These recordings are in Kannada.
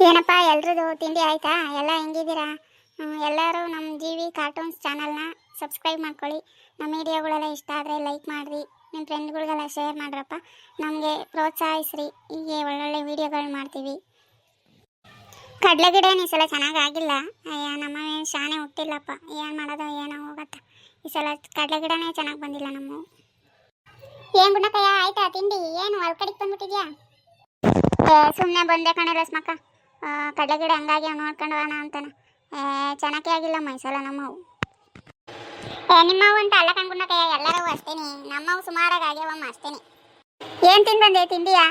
ಏನಪ್ಪ ಎಲ್ರದ್ದು ತಿಂಡಿ ಆಯ್ತಾ? ಎಲ್ಲ ಹೆಂಗಿದ್ದೀರಾ? ಎಲ್ಲರೂ ನಮ್ಮ ಜೀವಿ ಕಾರ್ಟೂನ್ಸ್ ಚಾನಲ್ನ ಸಬ್ಸ್ಕ್ರೈಬ್ ಮಾಡ್ಕೊಳ್ಳಿ. ನಮ್ಮ ವಿಡಿಯೋಗಳೆಲ್ಲ ಇಷ್ಟ ಆದರೆ ಲೈಕ್ ಮಾಡಿರಿ, ನಿಮ್ಮ ಫ್ರೆಂಡ್ಗಳಿಗೆಲ್ಲ ಶೇರ್ ಮಾಡ್ರಪ್ಪ. ನಮಗೆ ಪ್ರೋತ್ಸಾಹಿಸ್ರಿ, ಹೀಗೆ ಒಳ್ಳೊಳ್ಳೆ ವಿಡಿಯೋಗಳು ಮಾಡ್ತೀವಿ. ಕಡಲೆ ಗಿಡ ಈ ಸಲ ಚೆನ್ನಾಗಾಗಿಲ್ಲ. ಅಯ್ಯ ನಮ್ಮ ಶಾನೆ ಹುಟ್ಟಿಲ್ಲಪ್ಪ, ಏನು ಮಾಡೋದು ಏನೋ ಹೋಗತ್ತ. ಈ ಸಲ ಕಡಲೆ ಗಿಡನೇ ಚೆನ್ನಾಗಿ ಬಂದಿಲ್ಲ ನಮ್ಮ. ಏನು ಗುಣಕಯ್ಯ ಆಯ್ತಾ ತಿಂಡಿ? ಏನು ಹೊಲ್ಕಡಿಗೆ ಬಂದ್ಬಿಟ್ಟಿದ್ಯಾ? ಸುಮ್ಮನೆ ಬಂದೆ ಕಣೆ ರಸ್ಮಕ್ಕ. ಕಡಲೆ ಗಿಡ ಹಂಗಾಗಿ ನೋಡ್ಕೊಂಡು ಹೋಗೋಣ ಅಂತಾನೆ. ಚೆನ್ನಾಗೇ ಆಗಿಲ್ಲಮ್ಮ ಈ ಸಲ ನಮ್ಮವು. ನಿಮ್ಮವು ಅಂತ ಅಲ್ಲ ಕಣ್ಗುಂಡಕಯ್ಯ, ಎಲ್ಲರೂ ಅಷ್ಟೇನಿ. ನಮ್ಮವು ಸುಮಾರಾಗಿ ಆಗ್ಯಾವಮ್ಮ ಅಷ್ಟೇನಿ. ಏನು ತಿಂದು ಬಂದೆ ತಿಂಡಿಯಾ?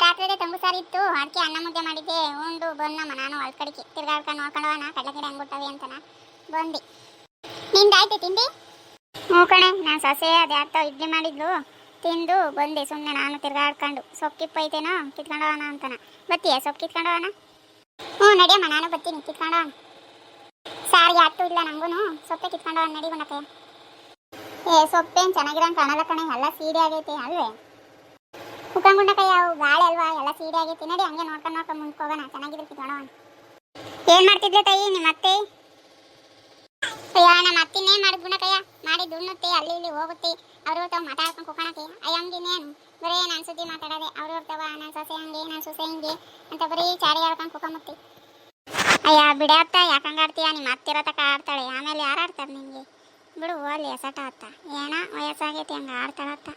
ರಾತ್ರಿದೇ ತಂಗು ಸಾರಿ ಇತ್ತು, ಅದಕ್ಕೆ ಅನ್ನ ಮುದ್ದೆ ಮಾಡಿದ್ದೆ ಉಂಡು ಬಂದಮ್ಮ. ನಾನು ಹೊಲ್ಕಡಿಗೆ ತಿರ್ಗಾಡ್ಕೊಂಡು ನೋಡ್ಕೊಂಡು ಹೋಗೋಣ ಕಡಲೆ ಗಿಡ ಹೆಂಗುಟ್ಟವೆ ಅಂತನ ಬಂದು. ನಿಂದಾಯ್ತು ತಿಂಡಿ? ಹ್ಞೂ ಕಣೆ, ನಾನು ಸೊಸೆ ಅದು ಯಾರ್ತ ಇಡ್ಲಿ ಮಾಡಿದ್ಲು, ತಿಂದು ಬಂದೆ ಸುಮ್ಮನೆ. ನಾನು ತಿರ್ಗಾಡ್ಕೊಂಡು ಸೊಪ್ಪಿಪ್ಪ ಐತೇನೋ ಕಿತ್ಕೊಂಡು ಹೋಗೋಣ ಅಂತನ. ಬತ್ತೀಯ ಸೊಪ್ಪು ಕಿತ್ಕೊಂಡು ಹೋಗೋಣ? ಹ್ಞೂ ನಡಿಯಮ್ಮ, ನಾನು ಬರ್ತೀನಿ ಕಿತ್ಕೊಂಡು ಹೋಗೋಣ. ಸಾರಿಗೆ ಹತ್ತು ಇಲ್ಲ ನಂಗೂ, ಸೊಪ್ಪೆ ಕಿತ್ಕೊಂಡು ಹೋಗೋಣ ನಡಿ ಗುಣಕಯ್ಯ. ಸೊಪ್ಪೇನು ಚೆನ್ನಾಗಿರೋಂಗೆ ಕಾಣಲ್ಲ ಕಣೆ, ಎಲ್ಲ ಸೀಡೆ ಆಗೈತೆ ಅಲ್ವೇ? ಗುಂಡಕಯ್ಯ ಅವು ಗಾಳಿ ಅಲ್ವಾ, ಎಲ್ಲ ಸೀಡೆ ಆಗೈತಿ. ನಡಿ ಹಂಗೆ ನೋಡ್ಕೊಂಡು ಮುಂದ್ಕೋಗೋಣ, ಚೆನ್ನಾಗಿದ್ರೆ ಕಿತ್ಕೊಂಡು ಹೋಗೋಣ. ಏನು ಮಾಡ್ತಿದ್ಲೆ ತಾಯಿ ನಿಮ್ಮ ಅತ್ತೆ? ಅಯ್ಯ ನಮ್ಮ ಅತ್ತಿನೇನು ಮಾಡಿದ್ ಗುಣಕಯ್ಯ, ಮಾಡಿ ದುಣ್ಣುತ್ತೆ ಅಲ್ಲಿ ಇಲ್ಲಿ ಹೋಗುತ್ತೆ. ಅವ್ರು ತಾವು ಮಾತಾಡ್ಕೊಂಡು ಕುಕೋಣಕ್ಕೆ. ಅಯ್ಯ ಹಂಗೇನೇನು ಬರೀ ನಾನು ಸುದ್ದಿ ಮಾತಾಡೋದೆ. ಅವ್ರು ಇರ್ತಾವ ನಾನು ಸೊಸೆ ಹಂಗೆ ನಾನು ಸೊಸೆ ಹಿಂಗೆ ಅಂತ ಬರೀ ಚಾಡಿ ಹೇಳ್ಕೊಂಡು ಕುಕೊಂಬತ್ತಿ. ಅಯ್ಯ ಬಿಡೇ ಅತ್ತ, ಯಾಕಂಗೆ ಆಡ್ತೀಯ? ನಿಮ್ಮ ಅತ್ತಿರೋ ತಕ ಆಡ್ತಾಳೆ, ಆಮೇಲೆ ಯಾರು ಆಡ್ತಾರೆ ನಿಮಗೆ? ಬಿಡು ಓಲಿ ಎಸಟ ಅತ್ತ, ಏನೋ ವಯಸ್ಸಾಗೈತಿ ಹಂಗೆ ಆಡ್ತಾಳತ್ತ.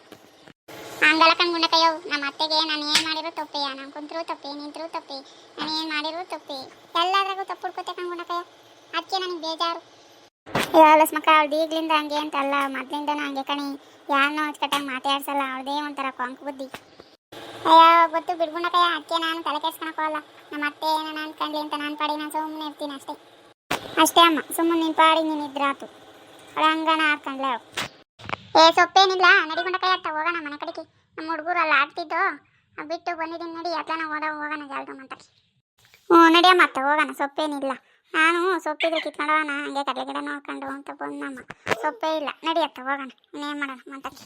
ಹಂಗಲ್ಲ ಗುಂಡಕಯ್ಯವು, ನಮ್ಮ ಅತ್ತೆಗೆ ನಾನು ಏನು ಮಾಡಿರೋ ತಪ್ಪೆ, ನಾನು ಕುಂತರೂ ತಪ್ಪೆ, ನಿಂತರೂ ತಪ್ಪೆ, ನಾನು ಏನು ಮಾಡಿರೋ ತಪ್ಪೆ, ಎಲ್ಲದ್ರಾಗೂ ತಪ್ಪು ಹುಡ್ಕೋತೆ ಗುಂಡಕಯ್ಯ. ಅದಕ್ಕೆ ನನಗೆ ಬೇಜಾರು. ಲಸ್ಮಕ್ಕ ಅವ್ಳದ್ದು ಈಗ್ಲಿಂದ ಹಂಗೆ ಅಂತಲ್ಲ, ಮೊದ್ಲಿಂದನೂ ಹಂಗೆ ಕಣಿ. ಯಾರನ್ನೋ ಅಚ್ಚುಕಟ್ಟಾಗಿ ಮಾತಾಡ್ಸಲ್ಲ, ಅವಳದೇ ಒಂಥರ ಕೊಂಕು ಬುದ್ಧಿ. ಅಯ್ಯ ಗೊತ್ತು ಬಿಡ್ಗುಂಡಕಯ್ಯ, ಅದಕ್ಕೆ ನಾನು ತಲೆ ಕೆಡ್ಸ್ಕೊಳಕ್ಕೋಲ್ಲ. ನಮ್ಮ ಅತ್ತೆ ನಾನು ಅನ್ಕೊಂಡ್ಲಿ ಅಂತ ನಾನು ಪಾಡಿ ನಾನು ಸುಮ್ಮನೆ ಇರ್ತೀನಿ ಅಷ್ಟೇ. ಅಷ್ಟೇ ಅಮ್ಮ, ಸುಮ್ಮನೆ ನಿನ್ನ ಪಾಡಿ ನೀನು ಇದ್ರಾತು. ಅವಳು ಹಂಗನ ಆಡ್ಕೊಂಡ್ಲೆ ಅವಳು. ಸೊಪ್ಪೇನಿಲ್ಲ, ನಡಿಗುಂಡಕಯ್ಯ ಅತ್ತ ಹೋಗೋಣ ಮನೆ ಕಡೆಗೆ. ನಮ್ಮ ಹುಡುಗರು ಅಲ್ಲಿ ಆಡ್ತಿದ್ದೋ ಬಿಟ್ಟು ಬಂದಿದ್ದೀನಿ. ನಡಿ ಅತ್ಲ ನಾವು ಹೋಗೋಣ ಜಾಲ್ದು ಮಾತಾಡಿ. ಹ್ಞೂ ನಡಿಯಮ್ಮ ಅತ್ತ ಹೋಗೋಣ, ಸೊಪ್ಪೇನಿಲ್ಲ. ನಾನು ಸೊಪ್ಪಿದ್ರೆ ಕಿತ್ಕೊಂಡು ಹೋಗೋಣ, ಹಂಗೆ ಕಡಲೆ ಗಿಡ ನೋಡ್ಕೊಂಡು ಅಂತ ಬಂದಮ್ಮ. ಸೊಪ್ಪೇ ಇಲ್ಲ, ನಡಿಯತ್ತ ಹೋಗೋಣ, ಇನ್ನೇನು ಮಾಡೋಣ ಮಾತಾಡಿ.